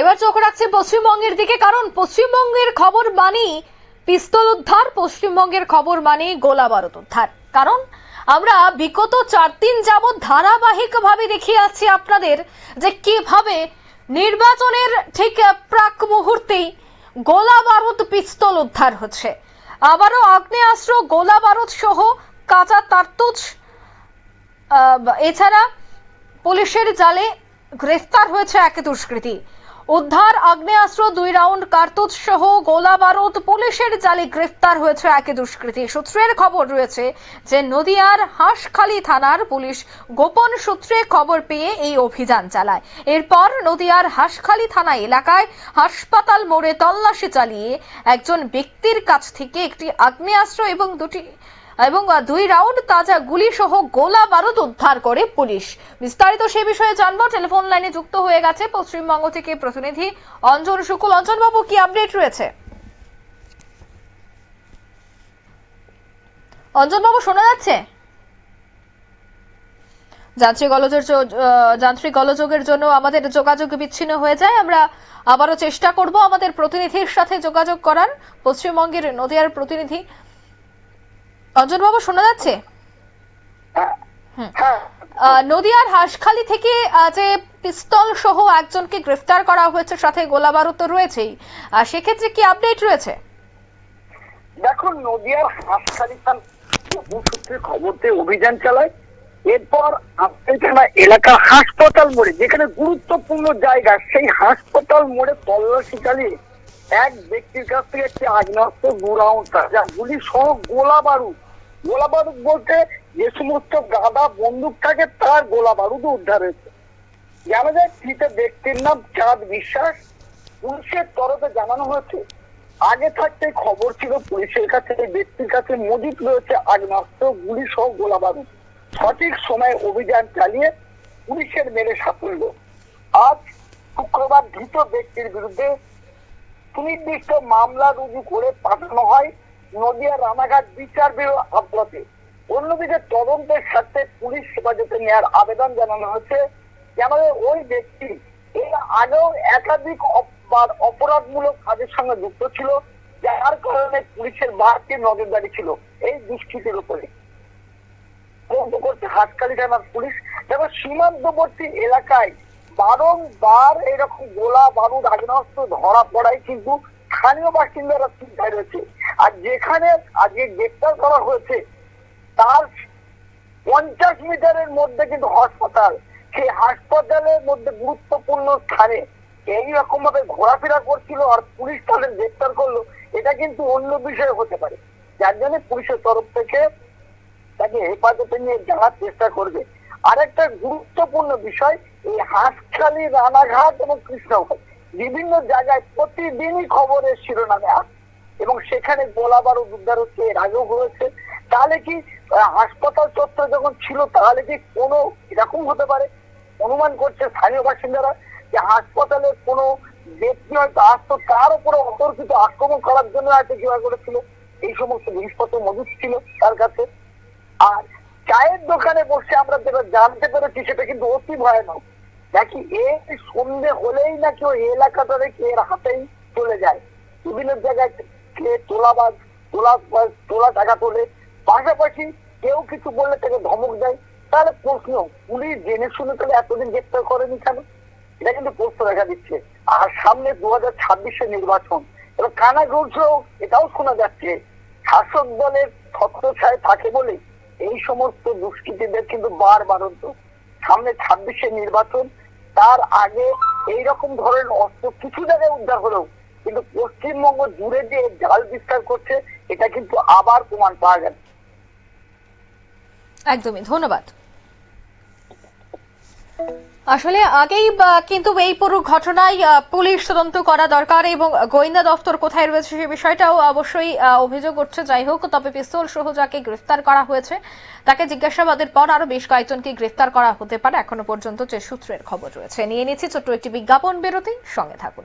এবার চোখ রাখছে পশ্চিমবঙ্গের দিকে, কারণ পশ্চিমবঙ্গের খবর মানেই পিস্তল উদ্ধার, পশ্চিমবঙ্গের খবর মানেই গোলা বারুদ উদ্ধার। কারণ আমরা বিগত 4 দিন যাবৎ ধারাবাহিকভাবে দেখিয়ে আসছি আপনাদের যে কিভাবে নির্বাচনের ঠিক প্রাক মুহূর্তেই গোলা বারুদ পিস্তল উদ্ধার হচ্ছে। আবারও আগ্নেয়াস্ত্র, গোলা বারুদ সহ কাঁচা কার্তুজ, এছাড়া পুলিশের জালে গ্রেফতার হয়েছে এক দুষ্কৃতী। উদ্ধার আগ্নেয়াস্ত্র, 2 রাউন্ড কার্তুজ সহ গোলা বারুদ, পুলিশের জালে গ্রেফতার হয়েছে এক দুষ্কৃতী। সূত্রের খবর রয়েছে যে নদিয়ার হাঁসখালি থানার পুলিশ গোপন সূত্রে খবর পেয়ে এই অভিযান চালায়। এরপর নদিয়ার হাঁসখালি থানা এলাকায় হাসপাতাল মোড়ে তল্লাশি চালিয়ে একজন ব্যক্তির কাছ থেকে একটি আগ্নেয়াস্ত্র এবং 2 রাউন্ড তাজা গুলি সহ গোলা বারুদ উদ্ধার করে পুলিশ। বিস্তারিত সেই বিষয়ে জানবো। টেলিফোন লাইনে যুক্ত হয়ে গেছে পশ্চিমবঙ্গ থেকে প্রতিনিধি অঞ্জন শুকুল। অঞ্জন বাবু, কি আপডেট রয়েছে? অঞ্জন বাবু, শোনা যাচ্ছে? যান্ত্রিক গোলযোগের জন্য আমাদের যোগাযোগ বিচ্ছিন্ন হয়ে যায়। আমরা আবারও চেষ্টা করব আমাদের প্রতিনিধির সাথে যোগাযোগ করার, পশ্চিমবঙ্গের নদিয়ার প্রতিনিধি। অঞ্জন বাবু, শোনা যাচ্ছে? নদিয়ার হাঁসখালি থেকে যে পিস্তল সহ একজনকে গ্রেফতার করা হয়েছে, সাথে গোলা বারুদ তো রয়েছেই, সেক্ষেত্রে কি আপডেট রয়েছে? দেখুন, নদিয়ার হাঁসখালি সূত্রে খবর পেয়ে অভিযান চালায়। এরপর এলাকার হাসপাতাল মোড়ে, যেখানে গুরুত্বপূর্ণ জায়গা, সেই হাসপাতাল মোড়ে তল্লাশি চালিয়ে এক ব্যক্তির কাছ থেকে একটি আগ্নেয়াস্ত্র, 2 রাউন্ড তাজা গুলি সহ গোলা বারুদ বলতে যে সমস্ত গাদা বন্দুক থাকে তার গোলা বারুদ উদ্ধার হয়েছে। জানা যায় ধৃত ব্যক্তির নাম চাঁদ বিশ্বাস। পুলিশের তরফে জানানো হয়েছে আগে থাকতে খবর ছিল পুলিশের কাছে এই ব্যক্তির কাছে মজুদ রয়েছে আগ্নেয়াস্ত্র, গুলি সহ গোলা বারুদ। সঠিক সময়ে অভিযান চালিয়ে পুলিশের মেরে সাফল্য। আজ শুক্রবার ধৃত ব্যক্তির বিরুদ্ধে সুনির্দিষ্ট মামলা রুজু করে পাঠানো হয় নদিয়া রানাঘাট বিচার বিভাগ আদালতে। অন্যদিকে তদন্তের স্বার্থে পুলিশ হেফাজতে নেওয়ার আবেদন জানানো হয়েছে। যেমন ওই ব্যক্তি এর আগেও একাধিক অপরাধমূলক কাজের সঙ্গে যুক্ত ছিল, যার কারণে পুলিশের বাড়তি নজরদারি ছিল এই দুষ্কৃতির উপরে। করতে হাঁসখালি থানার পুলিশ যেমন সীমান্তবর্তী এলাকায় বারংবার এরকম গোলা বারুদ আগ্নেয়াস্ত্র ধরা পড়ায় কিন্তু স্থানীয় বাসিন্দারা চিন্তায় রয়েছে। আর যেখানে আজকে গ্রেফতার করা হয়েছে তার 50 মিটারের মধ্যে কিন্তু হাসপাতাল, সেই হাসপাতালের মধ্যে গুরুত্বপূর্ণ স্থানে এইরকম ভাবে ঘোরাফেরা করছিল আর পুলিশ তাদের গ্রেফতার করলো, এটা কিন্তু অন্য বিষয় হতে পারে, যার জন্য পুলিশের তরফ থেকে তাকে হেফাজতে নিয়ে জানার চেষ্টা করবে। আর একটা গুরুত্বপূর্ণ বিষয়, এই হাঁসখালি, রানাঘাট এবং কৃষ্ণগঞ্জ বিভিন্ন জায়গায় প্রতিদিনই খবরের শিরোনামে আসে এবং সেখানে গোলা বারুদ উদ্ধার হচ্ছে, এর আগেও হয়েছে। তাহলে কি হাসপাতাল চত্বর যখন ছিল, তাহলে কি কোনো এরকম হতে পারে? অনুমান করছে স্থানীয় বাসিন্দারা যে হাসপাতালের কোনো ব্যক্তি হয়তো আসতো, তার উপরে অতর্কিত আক্রমণ করার জন্য হয়তো জোগাড় করেছিল, এই সমস্ত জিনিসপত্র মজুদ ছিল তার কাছে। আর চায়ের দোকানে বসে আমরা যেটা জানতে পেরেছি সেটা কিন্তু অতি ভয়ানক। নাকি এই সন্ধে হলেই নাকি ওই এলাকাটা রেখে এর হাতেই চলে যায়, বিভিন্ন জায়গায় তোলা টাকা তোলে, পাশাপাশি কেউ কিছু বললে তাকে ধমক দেয়। তাহলে প্রশ্ন, পুলিশ জেনে শুনে তাহলে এতদিন গ্রেফতার করেনি কেন? এটা কিন্তু প্রশ্ন দেখা দিচ্ছে। আর সামনে 2026-এর নির্বাচন এবং কানাঘুষ এটাও শোনা যাচ্ছে শাসক দলের ছত্রছায়ায় থাকে বলে এই সমস্ত দুষ্কৃতীদের কিন্তু বারবারন্ত সামনে 26-এর নির্বাচন, তার আগে এইরকম ধরনের অস্ত্র কিছু জায়গায় উদ্ধার হলেও কিন্তু পশ্চিমবঙ্গ জুড়ে যে জাল বিস্তার করছে, এটা কিন্তু আবার প্রমাণ পাওয়া গেল। একদমই, ধন্যবাদ। আসলে আগেই কিন্তু এই পুরো ঘটনায় পুলিশ তদন্ত করা দরকার এবং গোয়েন্দা দপ্তর কোথায় রয়েছে সে বিষয়টাও অবশ্যই অভিযোগ উঠছে। যাই হোক, তবে পিস্তল সহ যাকে গ্রেফতার করা হয়েছে তাকে জিজ্ঞাসাবাদের পর আরো বেশ কয়েকজনকে গ্রেফতার করা হতে পারে, এখনো পর্যন্ত যে সূত্রের খবর রয়েছে। নিয়ে নিচ্ছি ছোট্ট একটি বিজ্ঞাপন বিরতি, সঙ্গে থাকুন।